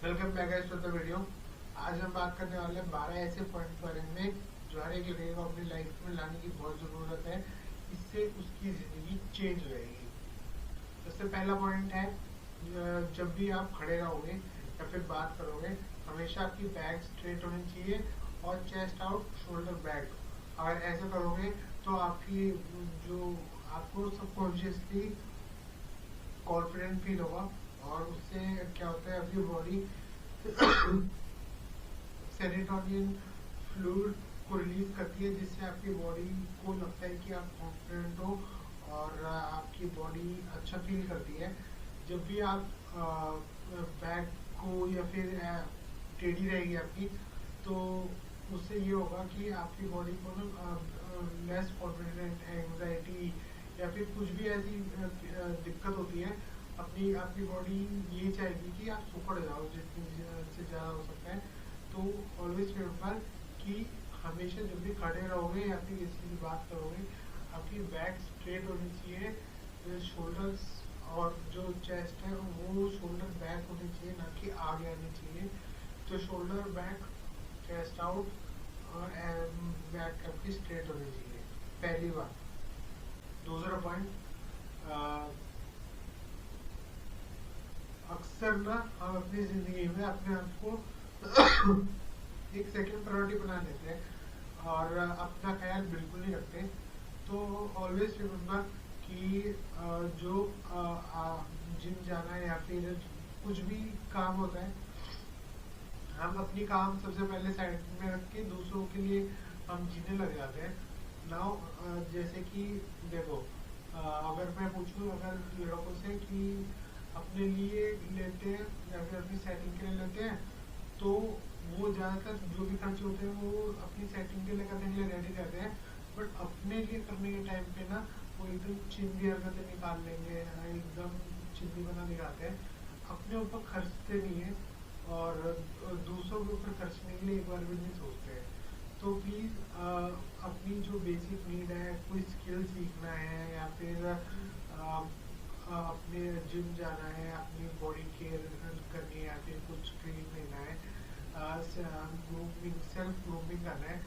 Welcome back guys to the video. आज हम बात करने वाले हैं 12 ऐसे पॉइंट के बारे में जो हर एक लड़के को अपनी लाइफ में लाने की बहुत ज़रूरत है। इससे उसकी ज़िंदगी चेंज हो जाएगी। सबसे पहला पॉइंट है, जब भी आप खड़े रहोगे या फिर बात करोगे, हमेशा आपकी बैक स्ट्रेट होनी चाहिए और चेस्ट आउट, शोल्डर बैक। अगर ऐसा करोगे तो आपकी जो आपको सबकॉन्शियसली कॉन्फिडेंट फील होगा और उससे क्या होता है, आपकी बॉडी सेरोटोनिन फ्लूइड को रिलीज करती है, जिससे आपकी बॉडी को लगता है कि आप कॉन्फिडेंट हो और आपकी बॉडी अच्छा फील करती है। जब भी आप बैक को या फिर टेढ़ी रहेगी आपकी, तो उससे ये होगा कि आपकी बॉडी को ना लेस कॉन्फिडेंट, एंजाइटी या फिर कुछ भी ऐसी दिक्कत होती है, अपनी आपकी बॉडी ये चाहेगी कि आप सुकड़ जाओ जितनी से ज़्यादा हो सकता है। तो ऑलवेज रिमेंबर कि हमेशा जब भी खड़े रहोगे या फिर किसी की बात करोगे, आपकी बैक स्ट्रेट होनी चाहिए, शोल्डर्स और जो चेस्ट है वो शोल्डर बैक होनी चाहिए, ना कि आगे आनी चाहिए। तो शोल्डर बैक, चेस्ट आउट और बैक आपकी स्ट्रेट होनी चाहिए, पहली बात। दूसरा पॉइंट, अक्सर ना हम अपनी जिंदगी में अपने आप को एक सेकंड प्रायोरिटी बना लेते हैं और अपना ख्याल बिल्कुल नहीं रखते। तो ऑलवेज रिमेम्बर कि जो जिम जाना है या फिर कुछ भी काम होता है, हम अपनी काम सबसे पहले साइड में रख के दूसरों के लिए हम जीने लग जाते हैं। नाउ जैसे कि देखो, अगर मैं पूछूं अगर लड़कों से कि अपने लिए लेते हैं या फिर अपनी सेटिंग के लिए लेते हैं, तो वो ज़्यादातर जो भी खर्चे होते हैं वो अपनी सेटिंग के लिए करने के लिए रेडी रहते हैं। बट अपने लिए करने के टाइम पे ना वो एकदम चिंदी हरकतें निकाल लेंगे, एकदम चिंदी बना दिखाते हैं, अपने ऊपर खर्चते नहीं है और दूसरों के ऊपर खर्चने के लिए एक बार भी नहीं सोचते हैं। तो प्लीज़ अपनी जो बेसिक नीड है, कोई स्किल सीखना है या फिर अपने जिम जाना है, अपनी बॉडी केयर करनी है या फिर कुछ क्रीम लेना है, ग्रूमिंग, सेल्फ ग्रूमिंग करना है,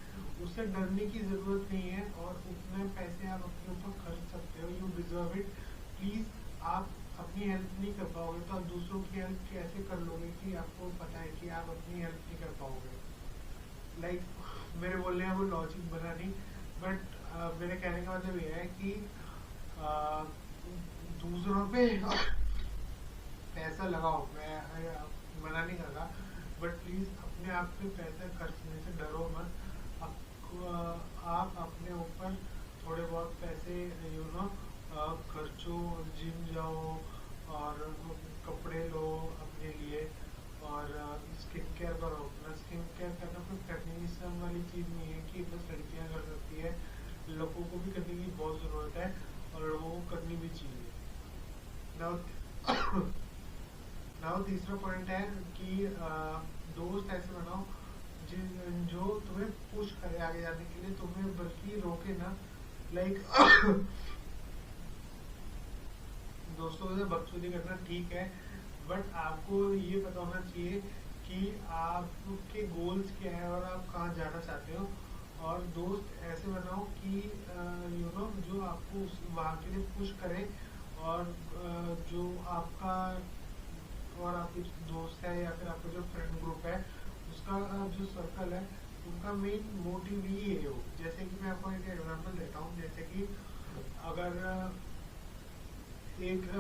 उससे डरने की ज़रूरत नहीं है और उतने पैसे आप अपने ऊपर खर्च सकते हो। You deserve it. प्लीज़, आप अपनी हेल्प नहीं कर पाओगे तो आप दूसरों की हेल्प कैसे कर लोगे कि आपको पता है कि आप अपनी हेल्प नहीं कर पाओगे। मेरे बोलने का वो लॉजिक बना नहीं, बट मेरे कहने का मतलब ये है कि दूसरों पे पैसा लगाओ, मैं मना नहीं कर रहा, बट प्लीज़ अपने आप पे पैसा खर्चने से डरो मत। आप अपने ऊपर थोड़े बहुत पैसे खर्चो, जिम जाओ और कपड़े लो अपने लिए और स्किन केयर करो। अपना स्किन केयर करना कोई फेमिनिज्म वाली चीज़ नहीं है कि बस लड़कियां कर सकती है, लोगों को भी करने की बहुत ज़रूरत है और लोगों को करनी भी चाहिए। नाउ नाउ तीसरा पॉइंट है कि दोस्त ऐसे बनाओ जो तुम्हें पुश करे आगे जाने के लिए, तुम्हें बल्कि रोके ना। लाइक दोस्तों से बकचोदी करना ठीक है, बट आपको ये पता होना चाहिए कि आपके गोल्स क्या है और आप कहाँ जाना चाहते हो। और दोस्त ऐसे बनाओ कि जो आपको वहाँ के लिए पुश करे और जो आपका और आपके दोस्त है या फिर आपका जो फ्रेंड ग्रुप है, उसका जो सर्कल है, उनका मेन मोटिव ही ये हो। जैसे कि मैं आपको एक एग्जांपल देता हूँ, जैसे कि अगर एक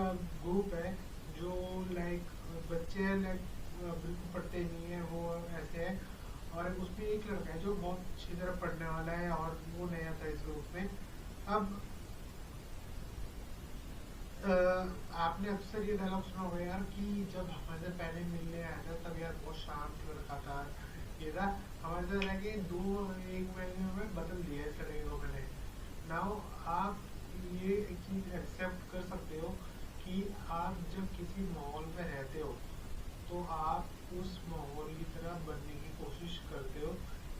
ग्रुप है जो लाइक बच्चे हैं, लाइक बिल्कुल पढ़ते नहीं है, वो ऐसे है, और उसमें एक लड़का है जो बहुत अच्छी तरह पढ़ने वाला है और वो नया था इस ग्रुप में। अब आपने अक्सर ये डायलॉग सुना होगा यार कि जब हमारे पहले मिलने आया था तब यार बहुत शांत लड़का था, ये था, हमारे साथ रह के एक महीने में बदल दिया इस लड़के को मैंने। नाउ आप ये एक चीज़ एक्सेप्ट कर सकते हो कि आप जब किसी माहौल में रहते हो तो आप उस माहौल की तरह बनने की कोशिश करते हो,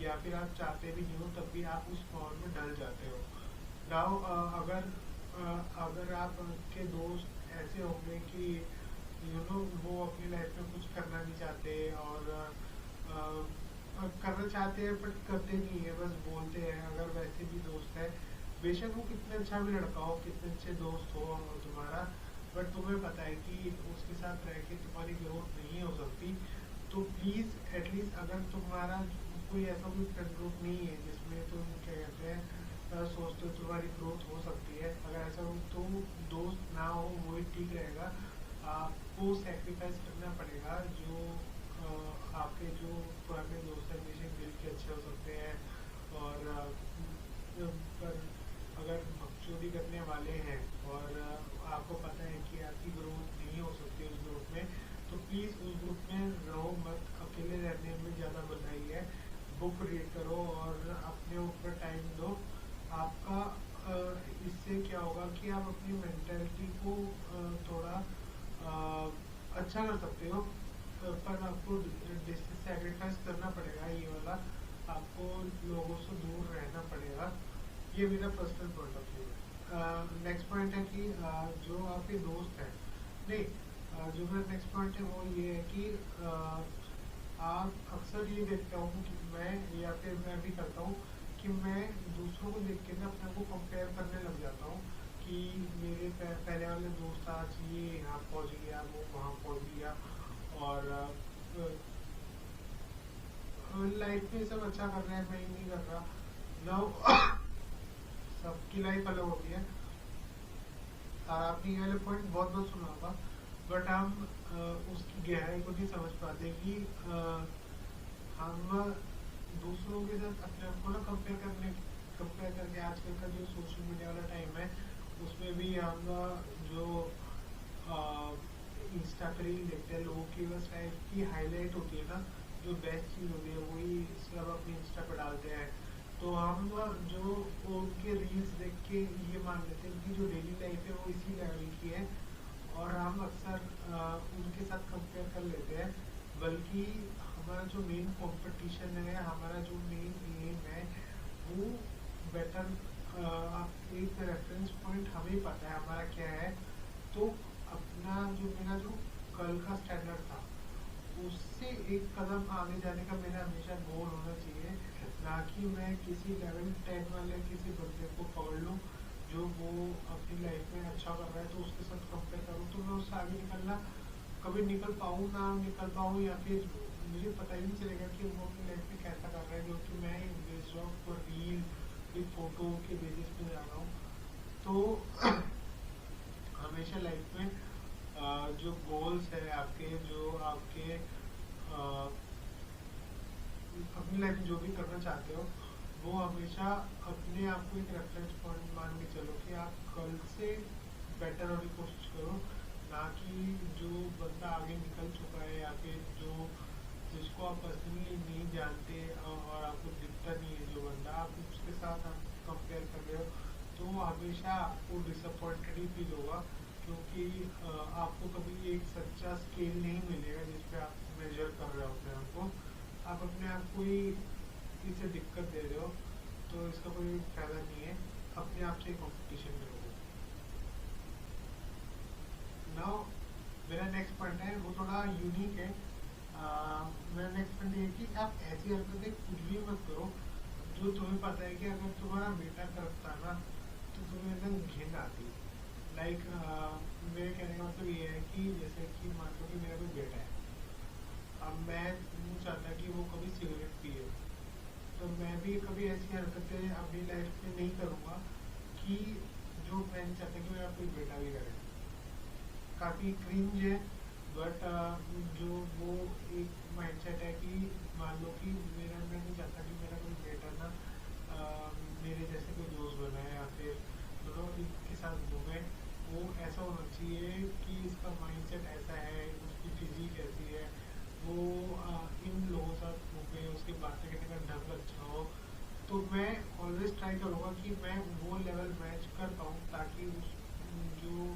या फिर आप चाहते भी नहीं हो तब भी आप उस माहौल में ढल जाते हो। नाउ अगर आपके दोस्त ऐसे होंगे कि वो अपनी लाइफ में कुछ करना नहीं चाहते चाहते हैं बट करते नहीं है, बस बोलते हैं। अगर वैसे भी दोस्त है, बेशक वो कितना अच्छा भी लड़का हो, कितने अच्छे दोस्त हो तुम्हारा, बट तुम्हें पता है कि उसके साथ रह के तुम्हारी ग्रोथ नहीं हो सकती, तो प्लीज़ एटलीस्ट अगर तुम्हारा कोई ऐसा कोई फ्रेंड ग्रुप नहीं है जिसमें तुम क्या कहते हैं सोचते हो तुम्हारी ग्रोथ हो सकती है, अगर ऐसा हो तो दोस्त ना हो वही ठीक रहेगा। आपको सेक्रीफाइस करना पड़ेगा। जो आपके जो पुराने दोस्त हैं बेशक दिल के अच्छे हो सकते हैं, और पर अगर बकचोदी करने वाले हैं और आपको पता है कि आपकी ग्रोथ नहीं हो सकती उस ग्रुप में, तो प्लीज़ उस ग्रुप में रहो मत। अकेले रहने में ज़्यादा भलाई है। बुक रीड करो और अपने ऊपर टाइम दो। आपका इससे क्या होगा कि आप अपनी मेंटेलिटी को थोड़ा अच्छा कर सकते हो, पर आपको सेक्रीफाइस करना पड़ेगा ये वाला। आपको लोगों से दूर रहना पड़ेगा। ये मेरा पर्सनल पॉइंट ऑफ व्यू है। नेक्स्ट पॉइंट है कि जो आपके दोस्त हैं, नहीं, जो मेरा नेक्स्ट पॉइंट है वो ये है कि आप अक्सर ये देखता हूँ कि मैं, या फिर मैं भी करता हूँ कि मैं दूसरों को देख के ना अपने को कंपेयर करने लग जाता हूँ कि मेरे पहले वाले दोस्त आज ये यहाँ पहुँच गया, वो वहाँ पहुँच गया, और लाइफ में सब अच्छा कर रहे हैं, मैं ही नहीं कर रहा। नाउ सबकी लाइफ अलग होती है, और आपने ये वाले पॉइंट बहुत बहुत सुना होगा, बट हम उसकी गहराई को नहीं समझ पाते कि हम दूसरों के साथ अपने आप को ना कंपेयर करके, आजकल का जो सोशल मीडिया वाला टाइम है उसमें भी हम जो इंस्टा पर रील देखते हैं, लोगों की बस लाइफ की हाईलाइट होती है ना, जो बेस्ट चीज़ होती है वही सब अपने इंस्टा पर डालते हैं। तो हम जो उनके रील्स देख के ये मान लेते हैं कि जो डेली लाइफ है वो इसी लेवल की है, और हम अक्सर उनके साथ कंपेयर कर लेते हैं। बल्कि हमारा जो मेन कंपटीशन है, हमारा जो मेन एम है वो बेटर, एक रेफरेंस पॉइंट हमें पता है हमारा क्या है। तो अपना जो मेरा जो कल का स्टैंडर्ड था उससे एक कदम आगे जाने का मेरा हमेशा गोल होना चाहिए, ना कि मैं किसी लेवल 10 वाले किसी बंदे को पकड़ लूँ जो वो अपनी लाइफ में अच्छा कर रहा है तो उसके साथ कंपेयर करूँ, तो मैं उससे आगे निकलना कभी निकल पाऊँ ना निकल पाऊँ, या फिर मुझे पता ही नहीं चलेगा कि वो अपनी लाइफ में कैसा कर रहा है, जो कि मैं बेस्ड ऑफ रील की फोटो के बेसिस पे जा रहा हूँ। तो हमेशा लाइफ में जो गोल्स है आपके, जो आपके अपनी लाइफ में जो भी करना चाहते हो, वो हमेशा अपने आप को एक रेफरेंस पॉइंट मान के चलो कि आप कल से बेटर होने की कोशिश करो, ना कि जो बंदा आगे निकल चुका है या फिर जो जिसको आप पर्सनली नहीं जानते और आपको दिखता नहीं है जो बंदा, आप उसके साथ आप कंपेयर कर रहे हो, तो हमेशा आपको डिसअपॉइंटेड ही फील होगा, क्योंकि आपको कभी एक सच्चा स्केल नहीं मिलेगा जिस पे आप मेजर कर रहे हो अपने आप को। आप अपने आप को ही इसे दिक्कत दे रहे हो, तो इसका कोई फायदा नहीं है। अपने आप से कंपटीशन करोगे। नाउ मेरा नेक्स्ट पॉइंट है वो थोड़ा यूनिक है। मेरा नेक्स्ट पॉइंट ये है कि आप ऐसी हरकतें कुछ भी मत करो जो तुम्हें पता है कि अगर तुम्हारा बेटा करता ना तो तुम्हें एकदम घिन आती। लाइक मेरे कहने का मतलब ये है कि जैसे कि मान लो कि मेरा कोई बेटा है, अब मैं नहीं चाहता कि वो कभी सिगरेट पिए, तो मैं भी कभी ऐसी हरकतें अपनी लाइफ में नहीं करूँगा कि जो मैं नहीं चाहता कि मेरा कोई बेटा भी करे। काफ़ी क्रिंज है, बट जो वो एक माइंडसेट है कि मान लो कि मेरा, मैं नहीं चाहता कि मेरा कोई बेटा ना मेरे जैसे कोई दोस्त बनाए या फिर दोनों इसके साथ घूमे। वो ऐसा होना चाहिए कि इसका माइंडसेट ऐसा है, उसकी फिजिक ऐसी है, वो इन लोगों के साथ घूमे, उसकी बातें करने का ढंग अच्छा हो। तो मैं ऑलवेज ट्राई करूँगा कि मैं वो लेवल मैच कर पाऊँ, ताकि उस जो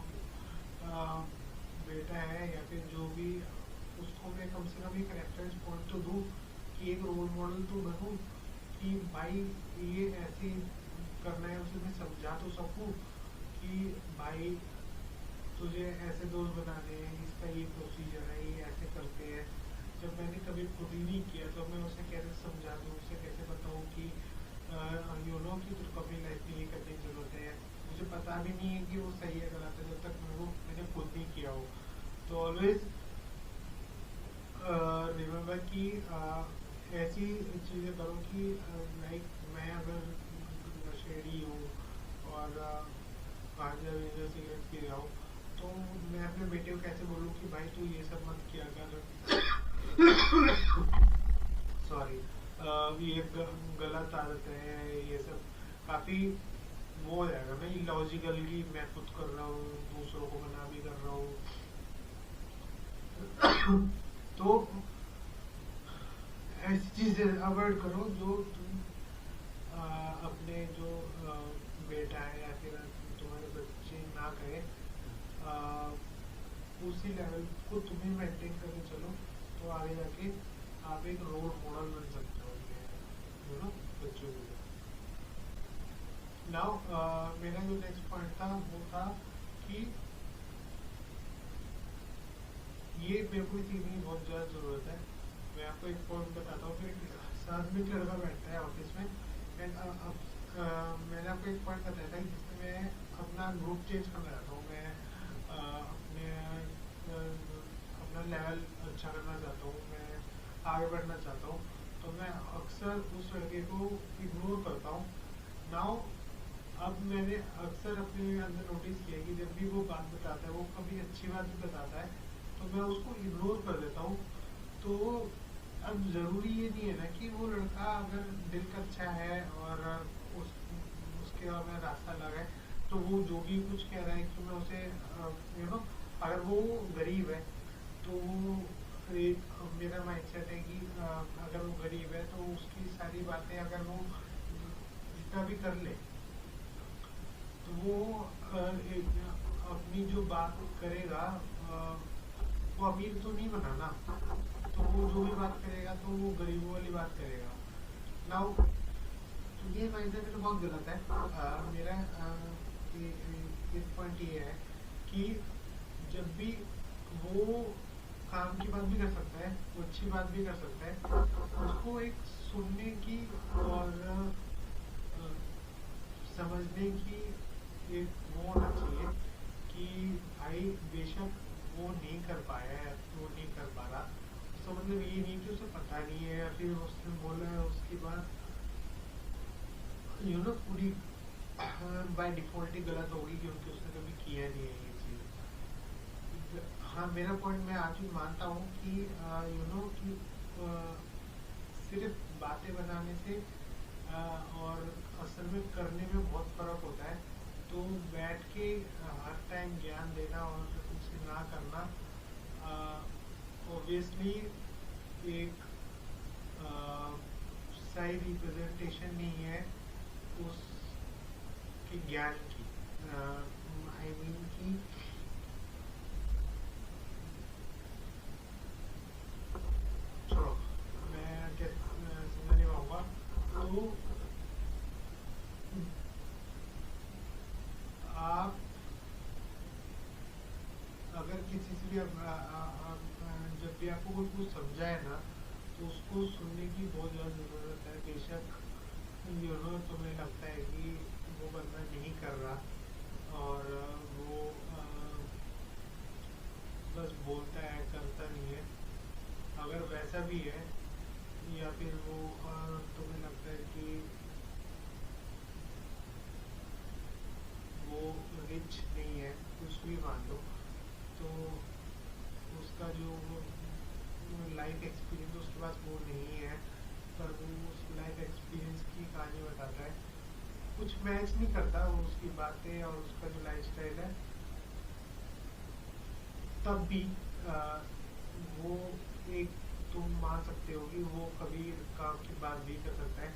बेटा है या फिर जो भी, उसको मैं कम से कम एक रेफरेंस पॉइंट तो दूँ, कि एक रोल मॉडल तो बनूँ कि भाई ये ऐसे करना है, उसे मैं समझा तो सकूँ कि भाई तुझे ऐसे दोस्त बनाने हैं, इसका ये प्रोसीजर है, ये ऐसे करते हैं। जब मैंने कभी खुद ही नहीं किया तो मैं उसे कैसे समझा दूँ, उसे कैसे बताऊँ कि यू नो कि तेरे को अपनी लाइफ में ये करने की जरूरत है। मुझे पता भी नहीं है कि वो सही है गलत है जब तक मैंने खुद नहीं किया हो। तो ऑलवेज रिमेम्बर कि ऐसी चीज़ें करो कि लाइक मैं अगर नशेड़ी हूँ और गांजा वेंजा सिगरेट पी रहा हूँ, तो मैं अपने बेटे को कैसे बोलूँ कि भाई तू ये सब मत किया कर। सॉरी, ये गलत आदत है, ये सब काफ़ी वो हो जाएगा ना इलॉजिकली। मैं खुद कर रहा हूँ, दूसरों को मना भी कर रहा हूँ। तो ऐसी चीज़ें अवॉइड करो जो तुम अपने जो बेटा है या फिर तुम्हारे बच्चे ना करें। उसी लेवल को तुम्हें मेंटेन करके चलो, तो आगे जाके आप एक रोल मॉडल बन सकते हो यू नो बच्चों के लिए। नाउ मेरा जो नेक्स्ट पॉइंट था वो था कि ये मेरे को चीज़ की बहुत ज़्यादा ज़रूरत है। मैं आपको एक पॉइंट बताता हूँ। फिर साथ में एक लड़का बैठता है ऑफिस में, एंड मैंने आपको एक पॉइंट बताया था जिसमें मैं अपना ग्रुप चेंज करना चाहता हूँ। मैं अपना लेवल अच्छा करना चाहता हूँ, मैं आगे बढ़ना चाहता हूँ। तो मैं अक्सर उस लड़के को इग्नोर करता हूँ। नाउ अब मैंने अक्सर अपने अंदर नोटिस किया कि जब भी वो बात बताता है, वो कभी अच्छी बात भी बताता है, तो मैं उसको इग्नोर कर देता हूँ। तो अब ज़रूरी ये नहीं है ना कि वो लड़का अगर दिल का अच्छा है और उसके और मैं रास्ता लगा है, तो वो जो भी कुछ कह रहा है कि मैं उसे यू नो अगर वो गरीब है तो वो मेरा माइंडसेट है कि अगर वो गरीब है तो उसकी सारी बातें अगर वो जितना भी कर ले, तो वो अपनी जो बात करेगा वो अमीर तो नहीं बनाना। तो वो जो भी बात करेगा तो वो गरीबों वाली बात करेगा। नाउ तो ये माइंडसेट तो बहुत गलत है। मेरा एक पॉइंट ये है कि जब भी वो काम की बात भी कर सकता है, वो अच्छी बात भी कर सकता है, उसको एक सुनने की और समझने की एक वो होना चाहिए कि भाई बेशक वो नहीं कर पाया है, वो नहीं कर पा रहा, तो मतलब ये नहीं कि उसे पता नहीं है या फिर उसने बोला है उसके बाद यू नो पूरी बाय डिफॉल्ट ही गलत होगी क्योंकि उसने कभी किया नहीं है ये चीज़। हाँ, मेरा पॉइंट मैं आज भी मानता हूँ कि यू नो कि सिर्फ बातें बनाने से और असल में करने में बहुत फ़र्क होता है। तो बैठ के हर टाइम ज्ञान देना और उसे ना करना ऑब्वियसली एक सही रिप्रेजेंटेशन नहीं है उस के ज्ञान की। आई मीन कि छोड़ो, मैं समझा नहीं पाऊंगा। तो आप अगर किसी से भी जब भी आपको कोई कुछ समझाए ना, तो उसको सुनने की बहुत ज़्यादा ज़रूरत है। बेशक यू नो तुम्हें लगता है कि वो बंदा नहीं कर रहा और वो बस बोलता है, करता नहीं है। अगर वैसा भी है या फिर वो तुम्हें लगता है कि वो रिच नहीं है, कुछ भी मान लो, तो उसका जो लाइफ एक्सपीरियंस उसके पास वो नहीं है, पर वो उस लाइफ एक्सपीरियंस की कहानी बताता है, कुछ मैच नहीं करता वो उसकी बातें और उसका जो लाइफस्टाइल है। तब भी वो एक तुम मान सकते हो कि वो कभी काम की बात भी कर सकता है।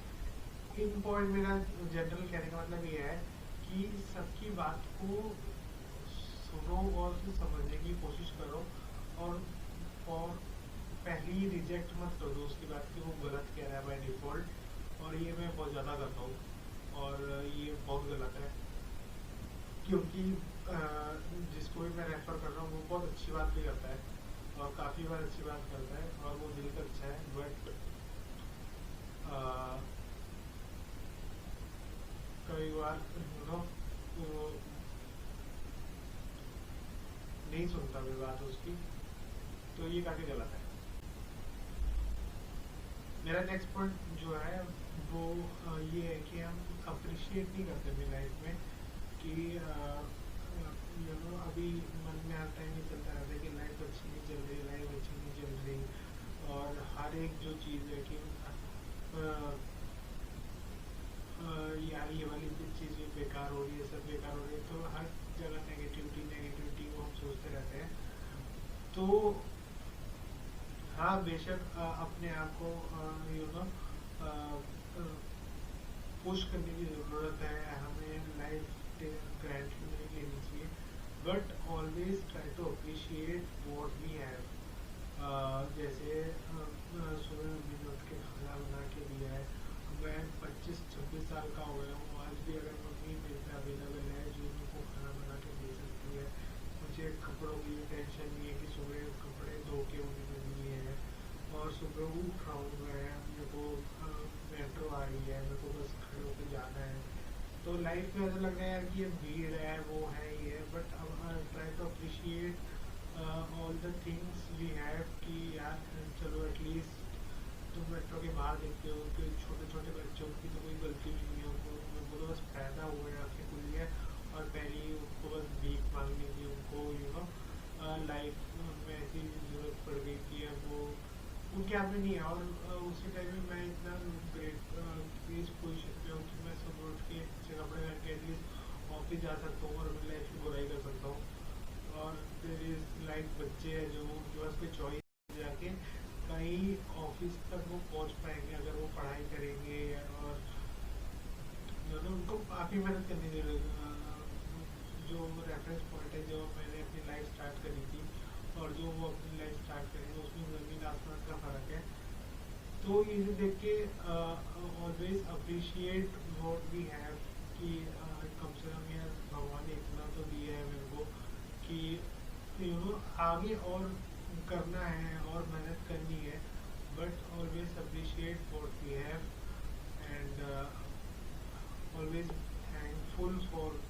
इन पॉइंट मेरा जनरल कहने का मतलब ये है कि सबकी बात को सुनो और उसे समझने की कोशिश करो, और पहली रिजेक्ट मत कर दो उसकी बात कि वो गलत कह रहा है बाय डिफ़ॉल्ट। और ये मैं बहुत ज़्यादा करता हूँ और ये बहुत गलत है, क्योंकि जिसको भी मैं रेफ़र कर रहा हूँ वो बहुत अच्छी बात भी करता है और काफ़ी बार अच्छी बात करता है और वो दिल का अच्छा है, बार नहीं सुनता मैं बात उसकी, तो ये काफी गलत है। मेरा नेक्स्ट पॉइंट जो है वो ये है कि हम अप्रिशिएट नहीं करते अपनी लाइफ में कि अभी मन में हर टाइम ये चलता रहता है कि लाइफ अच्छी नहीं चल रही, लाइफ अच्छी नहीं चल रही, और हर एक जो चीज़ है कि यार ये वाली चीज़ भी बेकार हो रही है, सब बेकार हो रही है, तो हर जगह नेगेटिविटी नेगेटिविटी को हम सोचते रहते हैं। तो हाँ, बेशक अपने आप को यू नो पुश करने की ज़रूरत है, हमें लाइफ ग्रैंडली नहीं लेनी चाहिए, but always try to appreciate what we have. जैसे सुबह मम्मी ने उठ के खाना बना के दिया है, मैं 25-26 साल का हो गया हूँ, आज भी अगर मम्मी मेरे पे अवेलेबल है जो मेरे को खाना बना के दे सकती है, मुझे कपड़ों की टेंशन नहीं है कि सुबह कपड़े धो के उन्हें नहीं है, और सुबह उठ रहा हूँ मैं, मेरे को मेट्रो आ रही है, मेरे को बस खड़े होकर जाना है, तो लाइफ में ऐसा लग रहा है यार कि ये भीड़ है, वो है, ये है, बट अब try to appreciate all the things we have कि यार चलो एटलीस्ट तुम मेट्रो के बाहर देखते हो कि छोटे छोटे बच्चों की तो कोई गलती भी नहीं है, उनको तो बस पैदा हुए हैं, आँखें खुली है, और पहले उनको बस भीख मांगने की उनको लाइफ में ऐसी जरूरत पड़ गई कि अब वो उनके हाथ में नहीं है, और उसी टाइम में मैं इतना ग्रेट इस पोजिशन पे हूँ कि मैं सुबह उठ के अच्छे कपड़े पहन के एटलीस्ट ऑफिस जा सकता हूँ और अपनी लाइफ की बुराई कर सकता हूँ। और देर इज लाइक बच्चे हैं जो उनके पास कोई चॉइस जाके कहीं ऑफिस तक वो पहुँच पाएंगे अगर वो पढ़ाई करेंगे, और उनको काफ़ी मेहनत करनी जरूरत। जो रेफरेंस पॉइंट है जो मैंने अपनी लाइफ स्टार्ट करी थी और जो वो अपनी लाइफ स्टार्ट करेंगे उसमें ज़मीन आसमान का फ़र्क है। तो इसे देख के always appreciate what we have कि कम से कम यार भगवान ने इतना तो दिया है मेरे को कि आगे और करना है और मेहनत करनी है, but always appreciate what we have, and always thankful for